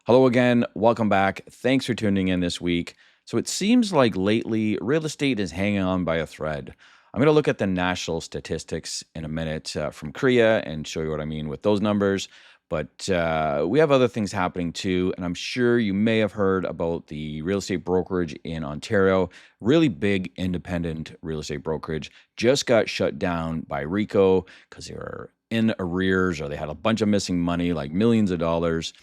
Hello again. Welcome back. Thanks for tuning in this week. So it seems like lately real estate is hanging on by a thread. I'm going to look at the national statistics in a minute from Korea and show you what I mean with those numbers. But we have other things happening too. And I'm sure you may have heard about the real estate brokerage in Ontario. Really big independent real estate brokerage just got shut down by RICO because they were in arrears or they had a bunch of missing money, like millions of dollars.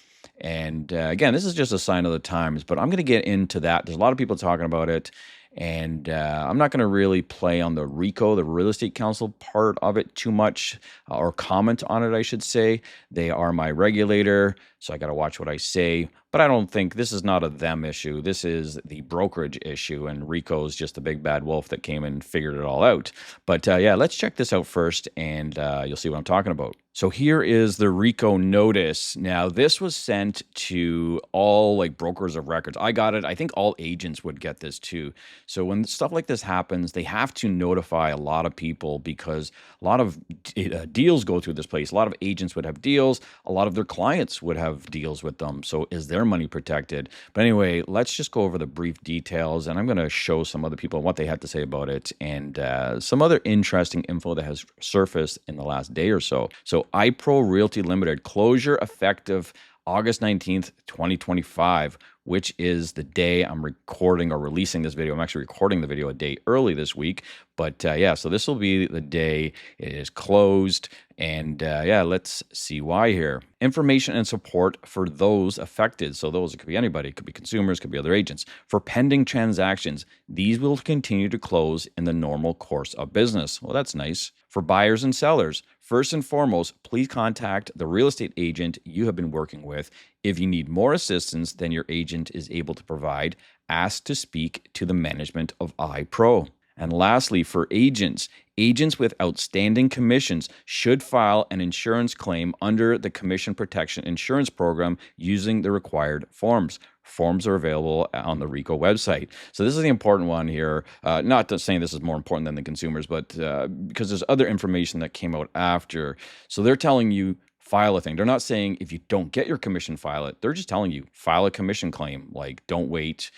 And again, this is just a sign of the times, but I'm going to get into that. There's a lot of people talking about it. And I'm not going to really play on the RICO, the Real Estate Council part of it too much, or comment on it, I should say. They are my regulator, so I got to watch what I say. But I don't think this is not a them issue. This is the brokerage issue, and RICO is just a big bad wolf that came and figured it all out. But yeah, let's check this out first, and you'll see what I'm talking about. So here is the RICO notice. Now, this was sent to all like brokers of records. I got it. I think all agents would get this too. So when stuff like this happens, they have to notify a lot of people because a lot of deals go through this place. A lot of agents would have deals. A lot of their clients would have deals with them. So is their money protected? But anyway, let's just go over the brief details, and I'm going to show some other people what they had to say about it and some other interesting info that has surfaced in the last day or so. So iPro Realty Limited, closure effective August 19th, 2025, which is the day I'm recording or releasing this video. I'm actually recording the video a day early this week. But yeah, so this will be the day it is closed. And yeah, let's see why here. Information and support for those affected. So those, it could be anybody, it could be consumers, it could be other agents. For pending transactions, these will continue to close in the normal course of business. Well, that's nice. For buyers and sellers, first and foremost, please contact the real estate agent you have been working with. If you need more assistance than your agent is able to provide, ask to speak to the management of iPro. And lastly, for agents, agents with outstanding commissions should file an insurance claim under the Commission Protection Insurance Program using the required forms. Forms are available on the RICO website. So this is the important one here. Not to saying this is more important than the consumers, but because there's other information that came out after. So they're telling you file a thing. They're not saying if you don't get your commission, file it. They're just telling you file a commission claim. Like, don't wait.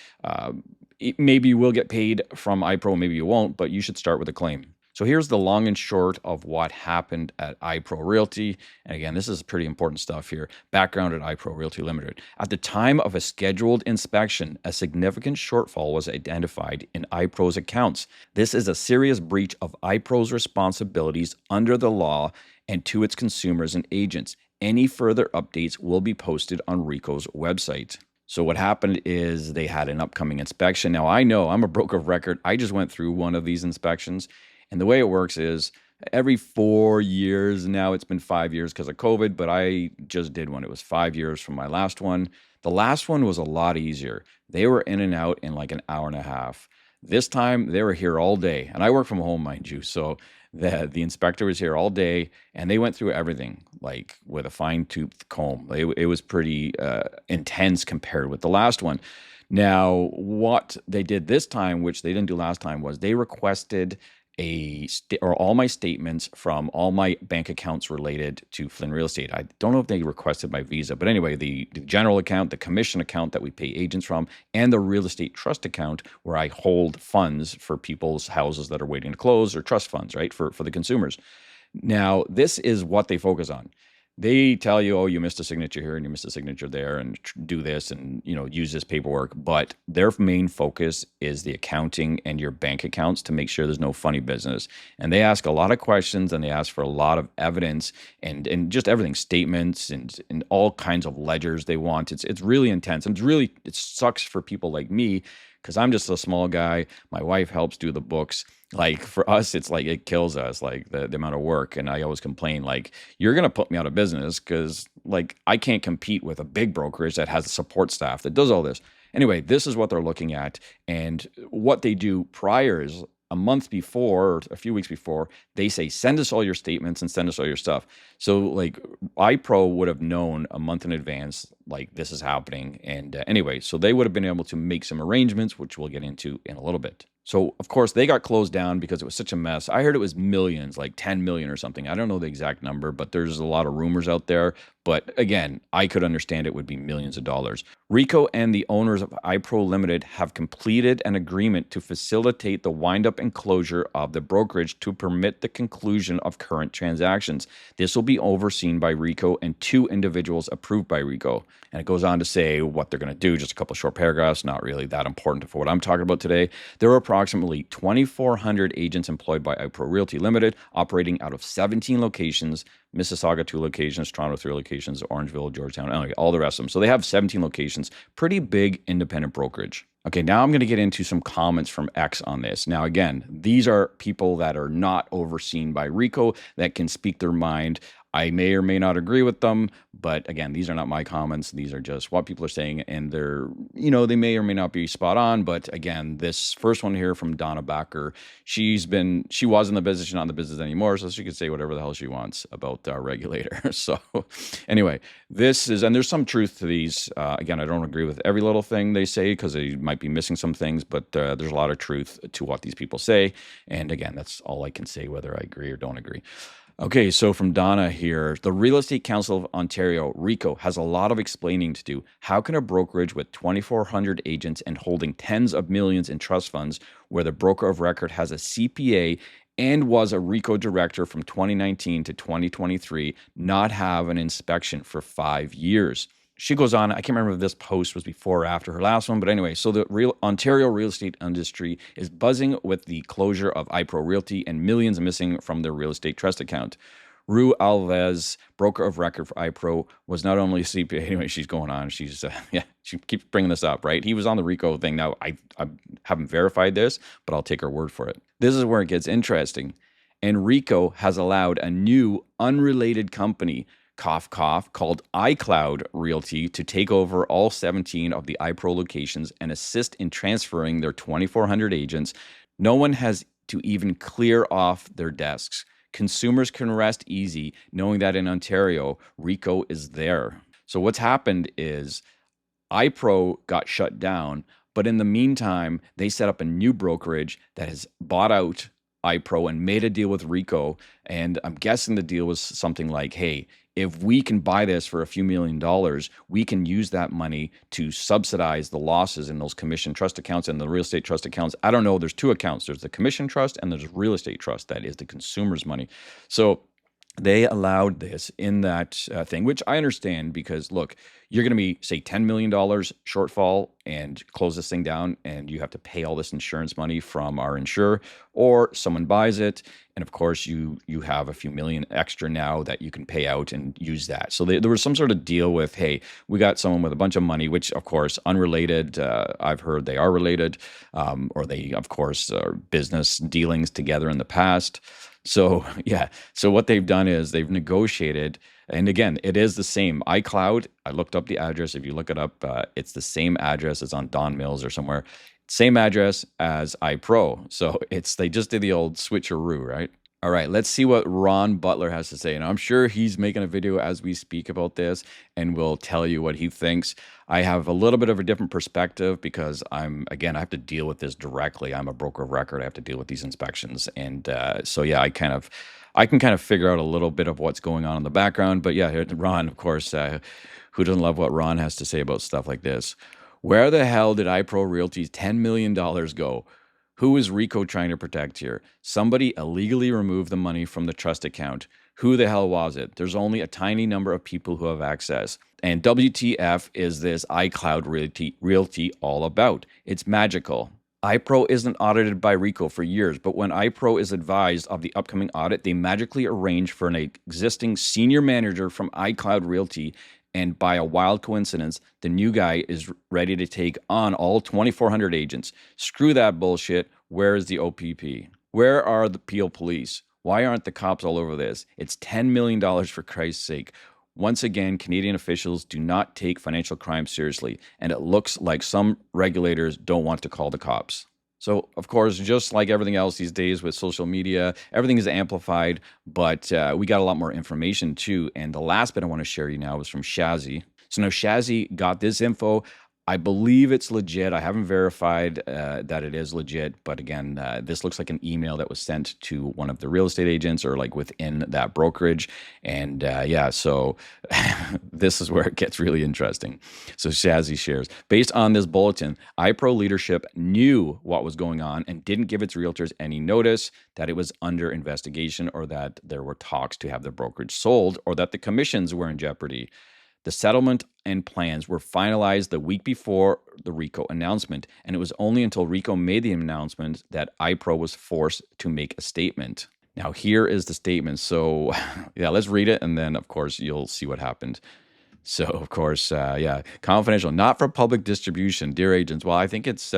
Maybe you will get paid from iPro, maybe you won't, but you should start with a claim. So here's the long and short of what happened at iPro Realty. And again, this is pretty important stuff here. Background at iPro Realty Limited. At the time of a scheduled inspection, a significant shortfall was identified in iPro's accounts. This is a serious breach of iPro's responsibilities under the law and to its consumers and agents. Any further updates will be posted on RICO's website. So what happened is they had an upcoming inspection. Now, I know I'm a broker of record. I just went through one of these inspections. And the way it works is every 4 years, now it's been 5 years because of COVID, but I just did one. It was 5 years from my last one. The last one was a lot easier. They were in and out in like an hour and a half. This time they were here all day. And I work from home, mind you. So the inspector was here all day and they went through everything like with a fine-tooth comb. It was pretty intense compared with the last one. Now, what they did this time, which they didn't do last time, was they requested all my statements from all my bank accounts related to Flynn Real Estate. I don't know if they requested my Visa, but anyway, the general account, the commission account that we pay agents from, and the real estate trust account where I hold funds for people's houses that are waiting to close, or trust funds, right, for the consumers. Now, this is what they focus on. They tell you, oh, you missed a signature here and you missed a signature there and do this and, use this paperwork. But their main focus is the accounting and your bank accounts to make sure there's no funny business. And they ask a lot of questions and they ask for a lot of evidence and just everything, statements and all kinds of ledgers they want. It's really intense. And it sucks for people like me because I'm just a small guy. My wife helps do the books. Like for us, it's like it kills us, like the amount of work. And I always complain, like, you're going to put me out of business because like I can't compete with a big brokerage that has a support staff that does all this. Anyway, this is what they're looking at. And what they do prior is a month before or a few weeks before, they say, send us all your statements and send us all your stuff. So like iPro would have known a month in advance, like this is happening. And anyway, so they would have been able to make some arrangements, which we'll get into in a little bit. So, of course, they got closed down because it was such a mess. I heard it was millions, like 10 million or something. I don't know the exact number, but there's a lot of rumors out there. But again, I could understand it would be millions of dollars. Rico and the owners of iPro Limited have completed an agreement to facilitate the windup and closure of the brokerage to permit the conclusion of current transactions. This will be overseen by Rico and two individuals approved by Rico. And it goes on to say what they're going to do, just a couple short paragraphs, not really that important for what I'm talking about today. There are approximately 2,400 agents employed by iPro Realty Limited, operating out of 17 locations, Mississauga 2 locations, Toronto 3 locations, Orangeville, Georgetown, anyway, all the rest of them. So they have 17 locations, pretty big independent brokerage. Okay, now I'm going to get into some comments from X on this. Now, again, these are people that are not overseen by Rico that can speak their mind. I may or may not agree with them, but again, these are not my comments. These are just what people are saying, and they're, they may or may not be spot on. But again, this first one here from Donna Backer, she was in the business, she's not in the business anymore, so she could say whatever the hell she wants about our regulator. So anyway, and there's some truth to these. Again, I don't agree with every little thing they say because they might be missing some things, but there's a lot of truth to what these people say. And again, that's all I can say, whether I agree or don't agree. Okay, so from Donna here, the Real Estate Council of Ontario, RECO, has a lot of explaining to do. How can a brokerage with 2,400 agents and holding tens of millions in trust funds, where the broker of record has a CPA and was a RECO director from 2019 to 2023, not have an inspection for 5 years? She goes on, I can't remember if this post was before or after her last one, but anyway, so the Ontario real estate industry is buzzing with the closure of iPro Realty and millions missing from their real estate trust account. Rue Alves, broker of record for iPro, was not only a CPA. Anyway, she's going on. She keeps bringing this up, right? He was on the RICO thing. Now, I haven't verified this, but I'll take her word for it. This is where it gets interesting. And RICO has allowed a new unrelated company, cough, cough, called iCloud Realty to take over all 17 of the iPro locations and assist in transferring their 2,400 agents. No one has to even clear off their desks. Consumers can rest easy knowing that in Ontario, RICO is there. So what's happened is iPro got shut down, but in the meantime, they set up a new brokerage that has bought out iPro and made a deal with RICO. And I'm guessing the deal was something like, hey, if we can buy this for a few $1,000,000, we can use that money to subsidize the losses in those commission trust accounts and the real estate trust accounts. I don't know. There's two accounts. There's the commission trust and there's real estate trust. That is the consumer's money. So they allowed this in that thing, which I understand because, look, you're going to be, say, $10 million shortfall and close this thing down, and you have to pay all this insurance money from our insurer, or someone buys it, and of course, you have a few million extra now that you can pay out and use that. So there was some sort of deal with, hey, we got someone with a bunch of money, which, of course, unrelated. I've heard they are related, or they, of course, are business dealings together in the past. So, yeah. So what they've done is they've negotiated, and again, it is the same iCloud. I looked up the address. If you look it up, it's the same address. It's on Don Mills or somewhere. Same address as iPro. So they just did the old switcheroo, right? All right, let's see what Ron Butler has to say. And I'm sure he's making a video as we speak about this and will tell you what he thinks. I have a little bit of a different perspective because I have to deal with this directly. I'm a broker of record. I have to deal with these inspections. And so, yeah, I can kind of figure out a little bit of what's going on in the background. But yeah, Ron, of course, who doesn't love what Ron has to say about stuff like this? Where the hell did iPro Realty's $10 million go? Who is RICO trying to protect here? Somebody illegally removed the money from the trust account. Who the hell was it? There's only a tiny number of people who have access. And WTF is this iCloud Realty all about? It's magical. iPro isn't audited by RICO for years, but when iPro is advised of the upcoming audit, they magically arrange for an existing senior manager from iCloud Realty, and by a wild coincidence, the new guy is ready to take on all 2,400 agents. Screw that bullshit. Where is the OPP? Where are the Peel police? Why aren't the cops all over this? It's $10 million for Christ's sake. Once again, Canadian officials do not take financial crime seriously, and it looks like some regulators don't want to call the cops. So, of course, just like everything else these days with social media, everything is amplified, but we got a lot more information too. And the last bit I want to share you now is from Shazzy. So now Shazzy got this info. I believe it's legit. I haven't verified that it is legit, but again, this looks like an email that was sent to one of the real estate agents or like within that brokerage. And yeah, so this is where it gets really interesting. So Shazzy shares, based on this bulletin, iPro leadership knew what was going on and didn't give its realtors any notice that it was under investigation or that there were talks to have the brokerage sold or that the commissions were in jeopardy. The settlement and plans were finalized the week before the RICO announcement, and it was only until RICO made the announcement that iPro was forced to make a statement. Now, here is the statement. So, yeah, let's read it, and then, of course, you'll see what happened. So, of course, yeah, confidential, not for public distribution, dear agents. Well, I think it's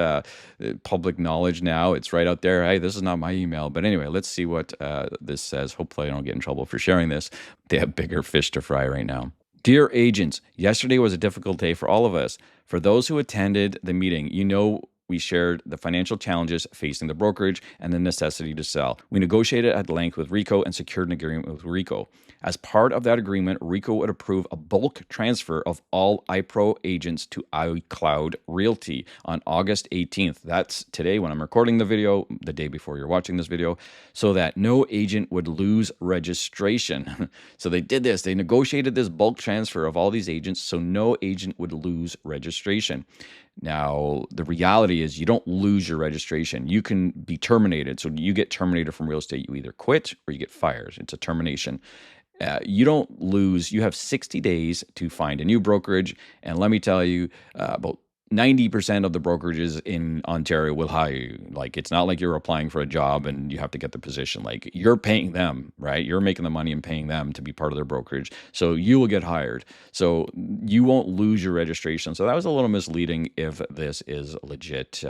public knowledge now. It's right out there. Hey, this is not my email. But anyway, let's see what this says. Hopefully, I don't get in trouble for sharing this. They have bigger fish to fry right now. Dear agents, yesterday was a difficult day for all of us. For those who attended the meeting, you know we shared the financial challenges facing the brokerage and the necessity to sell. We negotiated at length with RICO and secured an agreement with RICO. As part of that agreement, RICO would approve a bulk transfer of all iPro agents to iCloud Realty on August 18th. That's today when I'm recording the video, the day before you're watching this video, so that no agent would lose registration. So they did this. They negotiated this bulk transfer of all these agents so no agent would lose registration. Now, the reality is you don't lose your registration. You can be terminated. So you get terminated from real estate. You either quit or you get fired. It's a termination. You don't lose. You have 60 days to find a new brokerage. And let me tell you, about 90% of the brokerages in Ontario will hire you. Like, it's not like you're applying for a job and you have to get the position. Like, you're paying them, right? You're making the money and paying them to be part of their brokerage. So you will get hired. So you won't lose your registration. So that was a little misleading if this is a legit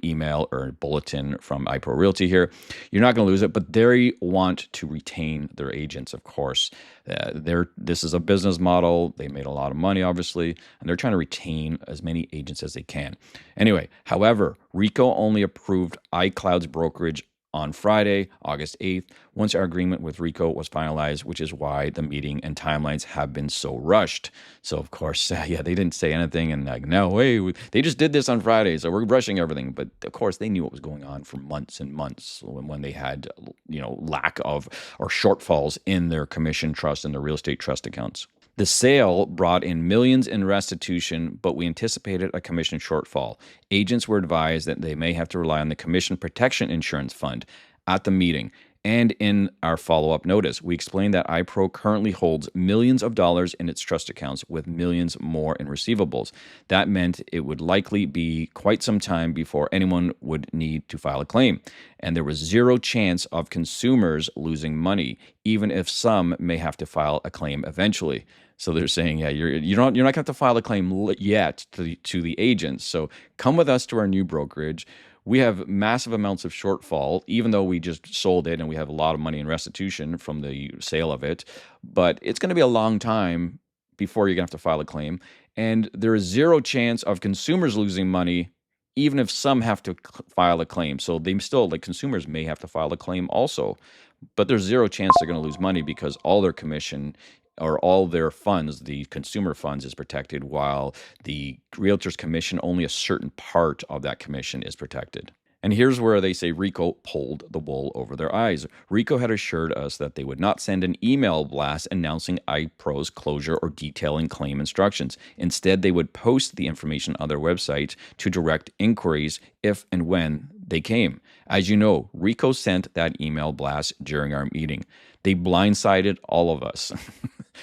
email or bulletin from iPro Realty here. You're not going to lose it, but they want to retain their agents, of course. This is a business model. They made a lot of money, obviously, and they're trying to retain as many agents as they can. Anyway, however, RICO only approved iCloud's brokerage on Friday, August 8th, once our agreement with RICO was finalized, which is why the meeting and timelines have been so rushed. So, of course, yeah, they didn't say anything and like, no, way, they just did this on Friday, so we're rushing everything. But, of course, they knew what was going on for months and months when they had, lack of or shortfalls in their commission trust and their real estate trust accounts. The sale brought in millions in restitution, but we anticipated a commission shortfall. Agents were advised that they may have to rely on the Commission Protection Insurance Fund. At the meeting and in our follow-up notice, we explained that iPro currently holds millions of dollars in its trust accounts with millions more in receivables. That meant it would likely be quite some time before anyone would need to file a claim. And there was zero chance of consumers losing money, even if some may have to file a claim eventually. So they're saying, yeah, you're not going to have to file a claim yet to the agents. So come with us to our new brokerage. We have massive amounts of shortfall, even though we just sold it and we have a lot of money in restitution from the sale of it. But it's going to be a long time before you're going to have to file a claim. And there is zero chance of consumers losing money, even if some have to file a claim. So they still, like, consumers may have to file a claim also. But there's zero chance they're going to lose money because all their commission or all their funds, the consumer funds, is protected, while the realtor's commission, only a certain part of that commission is protected. And here's where they say RICO pulled the wool over their eyes. RICO had assured us that they would not send an email blast announcing iPro's closure or detailing claim instructions. Instead, they would post the information on their website to direct inquiries if and when they came. As you know, RICO sent that email blast during our meeting. They blindsided all of us.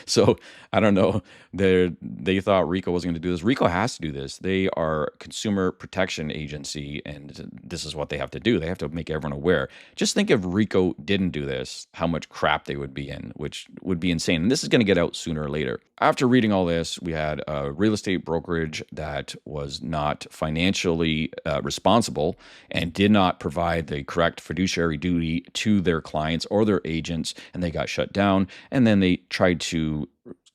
So I don't know. They thought RICO wasn't going to do this. RICO has to do this. They are a consumer protection agency, and this is what they have to do. They have to make everyone aware. Just think if RICO didn't do this, how much crap they would be in, which would be insane. And this is going to get out sooner or later. After reading all this, we had a real estate brokerage that was not financially responsible and did not provide the correct fiduciary duty to their clients or their agents, and they got shut down. And then they tried to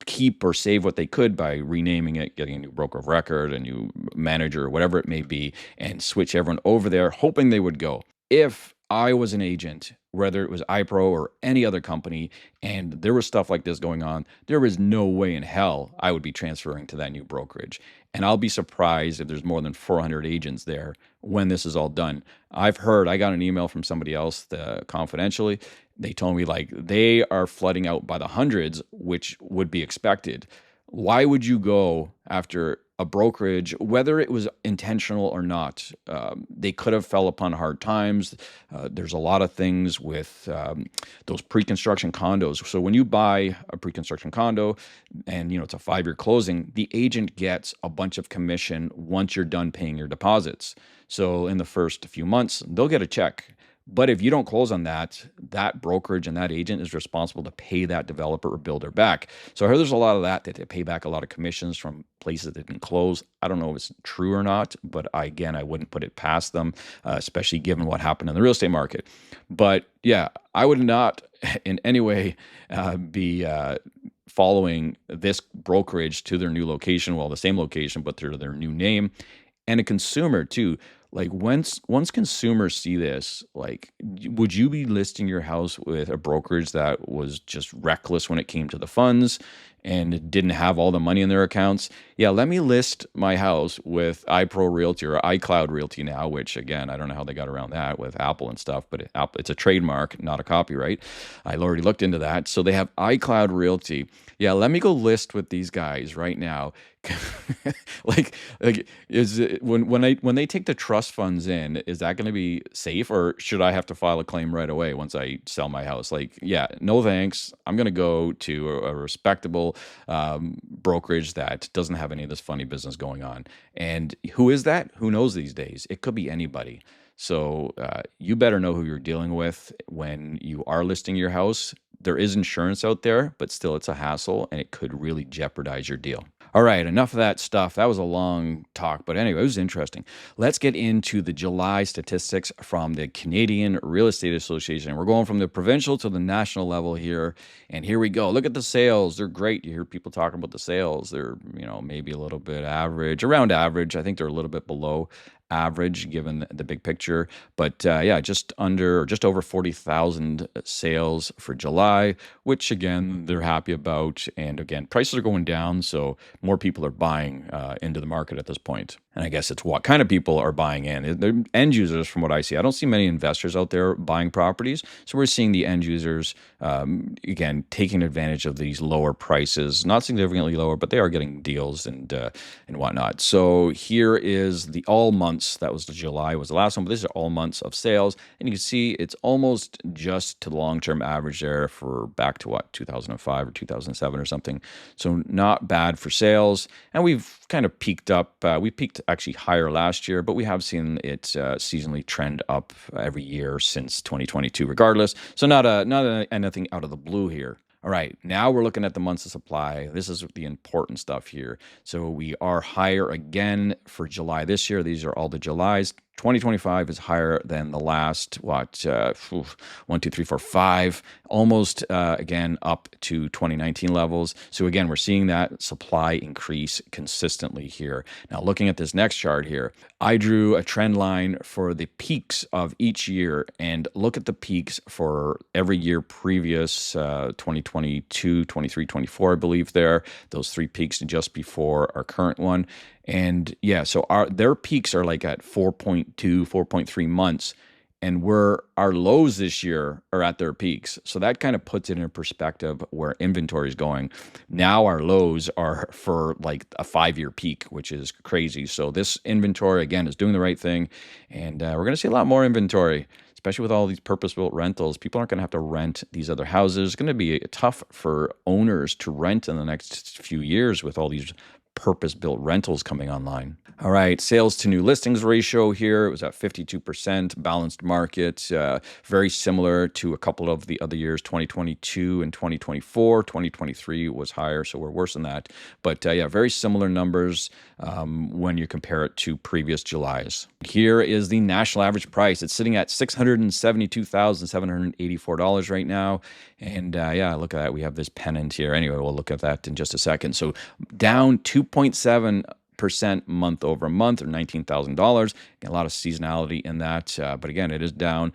keep or save what they could by renaming it, getting a new broker of record, a new manager, whatever it may be, and switch everyone over there, hoping they would go. If I was an agent, whether it was iPro or any other company, and there was stuff like this going on, there was no way in hell I would be transferring to that new brokerage. And I'll be surprised if there's more than 400 agents there when this is all done. I got an email from somebody else confidentially. They told me like they are flooding out by the hundreds, which would be expected. Why would you go after a brokerage, whether it was intentional or not? They could have fell upon hard times. There's a lot of things with those pre-construction condos. So when you buy a pre-construction condo and it's a 5-year closing, the agent gets a bunch of commission once you're done paying your deposits. So in the first few months, they'll get a check. But if you don't close on that, that brokerage and that agent is responsible to pay that developer or builder back. So I heard there's a lot of that they pay back a lot of commissions from places that didn't close. I don't know if it's true or not, but I wouldn't put it past them, especially given what happened in the real estate market. But yeah, I would not in any way be following this brokerage to their new location, well, the same location, but to their new name. And a consumer too. Like once consumers see this, like would you be listing your house with a brokerage that was just reckless when it came to the funds and didn't have all the money in their accounts? Yeah, let me list my house with iPro Realty or iCloud Realty now, which again, I don't know how they got around that with Apple and stuff, but it's a trademark, not a copyright. I already looked into that. So they have iCloud Realty. Yeah, let me go list with these guys right now. like is it, when they take the trust funds in, is that going to be safe, or should I have to file a claim right away once I sell my house? Like, yeah, no thanks. I'm going to go to a respectable brokerage that doesn't have any of this funny business going on. And who is that? Who knows these days? It could be anybody. So you better know who you're dealing with when you are listing your house. There is insurance out there, but still it's a hassle and it could really jeopardize your deal. All right, enough of that stuff. That was a long talk, but anyway, it was interesting. Let's get into the July statistics from the Canadian Real Estate Association. We're going from the provincial to the national level here, and here we go. Look at the sales. They're great. You hear people talking about the sales. They're, maybe a little bit average, around average. I think they're a little bit below average given the big picture, but just over 40,000 sales for July, which again they're happy about. And again, prices are going down, so more people are buying into the market at this point. And I guess it's what kind of people are buying in. They're end users, from what I see. I don't see many investors out there buying properties, so we're seeing the end users again taking advantage of these lower prices, not significantly lower, but they are getting deals and whatnot. So here is the all months. That was July was the last one, but these are all months of sales, and you can see it's almost just to the long-term average there for back to 2005 or 2007 or something. So not bad for sales, and we've kind of peaked up. We peaked actually higher last year, but we have seen it seasonally trend up every year since 2022, regardless. So not anything out of the blue here. All right, now we're looking at the months of supply. This is the important stuff here. So we are higher again for July this year. These are all the Julys. 2025 is higher than the last, 1, 2, 3, 4, 5, almost again up to 2019 levels. So again, we're seeing that supply increase consistently here. Now, looking at this next chart here, I drew a trend line for the peaks of each year, and look at the peaks for every year previous, 2022, 23, 24, I believe those 3 peaks just before our current one. And yeah, so their peaks are like at 4.2, 4.3 months, and our lows this year are at their peaks. So that kind of puts it in perspective where inventory is going. Now our lows are for like a 5-year peak, which is crazy. So this inventory again is doing the right thing, and we're going to see a lot more inventory, especially with all these purpose-built rentals. People aren't going to have to rent these other houses. It's going to be tough for owners to rent in the next few years with all these purpose-built rentals coming online. All right, sales to new listings ratio here, it was at 52%, balanced market, very similar to a couple of the other years, 2022 and 2024. 2023 was higher, so we're worse than that. But very similar numbers when you compare it to previous Julys. Here is the national average price. It's sitting at $672,784 right now. And look at that. We have this pennant here. Anyway, we'll look at that in just a second. So down 2.7% month over month, or $19,000. A lot of seasonality in that, but again, it is down.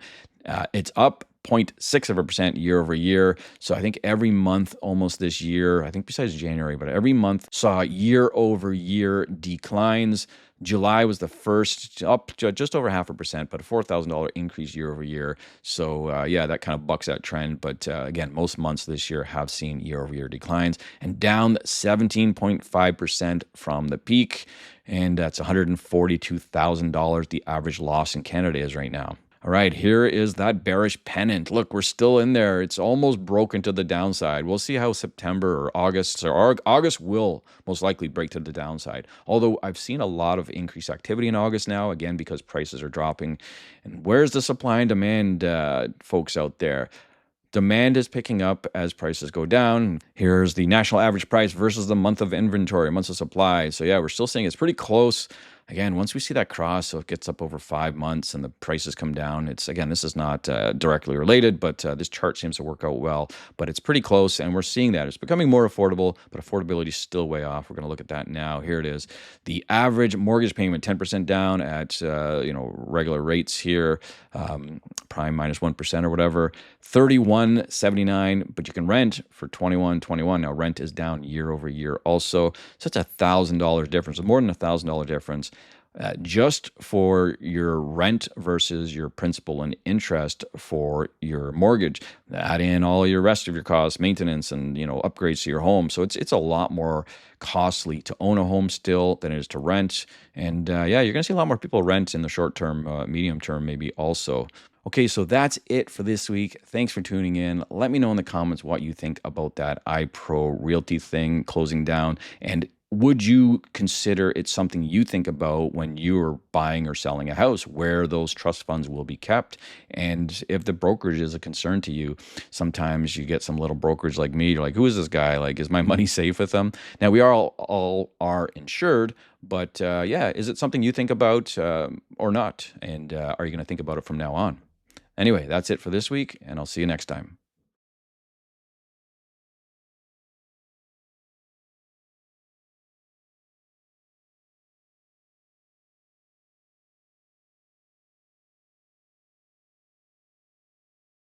It's up 0.6% year over year. So I think every month almost this year, I think besides January, but every month saw year over year declines. July was the first, up just over 0.5%, but a $4,000 increase year over year. So yeah, that kind of bucks that trend. But again, most months this year have seen year over year declines, and down 17.5% from the peak. And that's $142,000 the average loss in Canada is right now. All right, here is that bearish pennant. Look, we're still in there. It's almost broken to the downside. We'll see how September or August, or August will most likely break to the downside. Although I've seen a lot of increased activity in August now, again, because prices are dropping. And where's the supply and demand, folks out there? Demand is picking up as prices go down. Here's the national average price versus the month of inventory, months of supply. So yeah, we're still seeing it's pretty close. Again, once we see that cross, so it gets up over 5 months and the prices come down, it's, again, this is not directly related, but this chart seems to work out well. But it's pretty close, and we're seeing that. It's becoming more affordable, but affordability is still way off. We're going to look at that now. Here it is. The average mortgage payment, 10% down at regular rates here, prime minus 1% or whatever, $31.79, but you can rent for $21.21. Now, rent is down year over year also. So it's $1,000 difference, more than $1,000 difference. Just for your rent versus your principal and interest for your mortgage. Add in all your rest of your costs, maintenance, and upgrades to your home. So it's a lot more costly to own a home still than it is to rent. And yeah, you're going to see a lot more people rent in the short term, medium term, maybe also. Okay, so that's it for this week. Thanks for tuning in. Let me know in the comments what you think about that iPro Realty thing closing down, and would you consider it something you think about when you're buying or selling a house, where those trust funds will be kept? And if the brokerage is a concern to you, sometimes you get some little brokerage like me. You're like, who is this guy? Like, is my money safe with them? Now, we are all are insured, but yeah, is it something you think about or not? And are you going to think about it from now on? Anyway, that's it for this week, and I'll see you next time.